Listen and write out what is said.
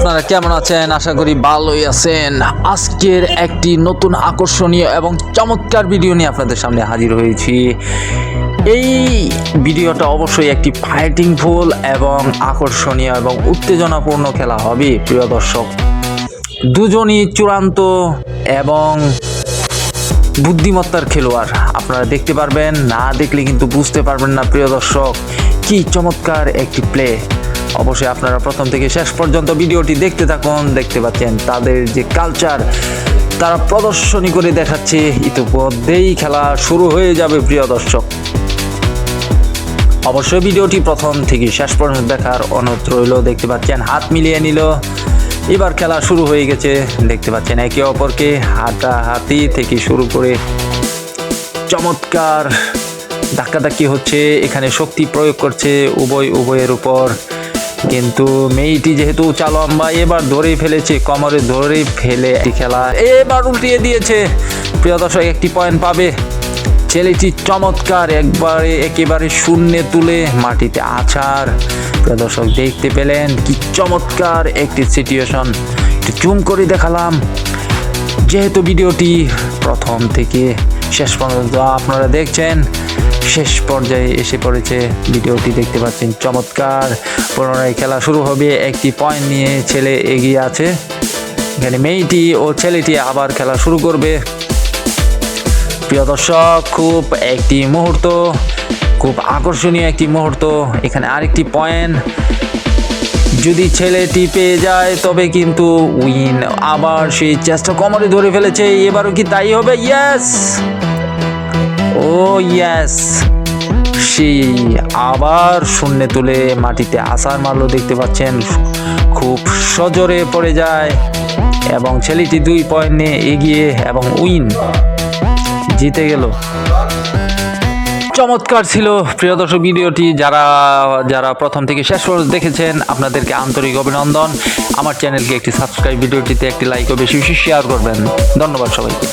আপনারা কেমন আছেন? আশা করি ভালোই আছেন। আজকের একটি নতুন আকর্ষণীয় এবং চমৎকার ভিডিও নিয়ে আপনাদের সামনে হাজির হয়েছি। এই ভিডিওটা অবশ্যই একটি ফাইটিং ফুল এবং আকর্ষণীয় এবং উত্তেজনাপূর্ণ খেলা হবে প্রিয় দর্শক। দুজনই চূড়ান্ত এবং বুদ্ধিমত্তার খেলোয়াড়। আপনারা দেখতে পারবেন, না দেখলে কিন্তু বুঝতে পারবেন না প্রিয় দর্শক, কি চমৎকার একটি প্লে। অবশ্যই আপনারা প্রথম থেকে শেষ পর্যন্ত ভিডিওটি দেখতে থাকুন। দেখতে পাচ্ছেন তাদের যে কালচার তারা প্রদর্শনী করে দেখাচ্ছে। ইতিমধ্যেই খেলা শুরু হয়ে যাবে প্রিয় দর্শক। অবশ্যই ভিডিওটি প্রথম থেকে শেষ পর্যন্ত দেখার অনুরোধ রইল। দেখতে পাচ্ছেন হাত মিলিয়ে নিল, এবার খেলা শুরু হয়ে গেছে। দেখতে পাচ্ছেন একে অপরকে হাতাহাতি থেকে শুরু করে চমৎকার ধাক্কাধাক্কি হচ্ছে। এখানে শক্তি প্রয়োগ করছে উভয়ের উপর, কিন্তু মেয়েটি যেহেতু লম্বা এবার ধরে ফেলেছে, কোমরে ধরে ফেলে খেলা এবার উল্টিয়ে দিয়েছে। প্রিয় দর্শক একটি পয়েন্ট পাবে ছেলেটি। চমৎকার একেবারে শূন্যে তুলে মাটিতে আছাড়। প্রিয় দর্শক দেখতে পেলেন কি চমৎকার একটি সিচুয়েশন। জুম করে দেখালাম, যেহেতু ভিডিওটি প্রথম থেকে শেষ পর্যন্ত আপনারা দেখছেন, শেষ পর্যায়ে এসে পড়েছে ভিডিওটি। দেখতে পাচ্ছেন চমৎকার। পুনরায় খেলা শুরু হবে। একটি পয়েন্ট নিয়ে ছেলে এগিয়ে আছে। এখানে মেয়েটি ও ছেলেটি আবার খেলা শুরু করবে। প্রিয় দর্শক খুব একটি মুহূর্ত, খুব আকর্ষণীয় একটি মুহূর্ত। এখানে আরেকটি পয়েন্ট যদি ছেলেটি পেয়ে যায় তবে কিন্তু উইন। আবার সেই চেষ্টা কোমরে ধরে ফেলেছে, এবারও কি তাই হবে? ইয়েস, ও ইয়েস, সেই আবার শূন্যে তুলে মাটিতে আছাড় মারলো। দেখতে পাচ্ছেন খুব সজোরে পড়ে যায় এবং ছেলেটি 2 পয়েন্ট নিয়ে এগিয়ে এবং উইন, জিতে গেল। চমৎকার ছিল প্রিয় দর্শক ভিডিওটি। যারা প্রথম থেকে শেষ পর্যন্ত দেখেছেন আপনাদেরকে আন্তরিক অভিনন্দন। আমার চ্যানেলকে একটি সাবস্ক্রাইব, ভিডিওটিতে একটি লাইক ও বেশি বেশি শেয়ার করবেন। ধন্যবাদ সবাইকে।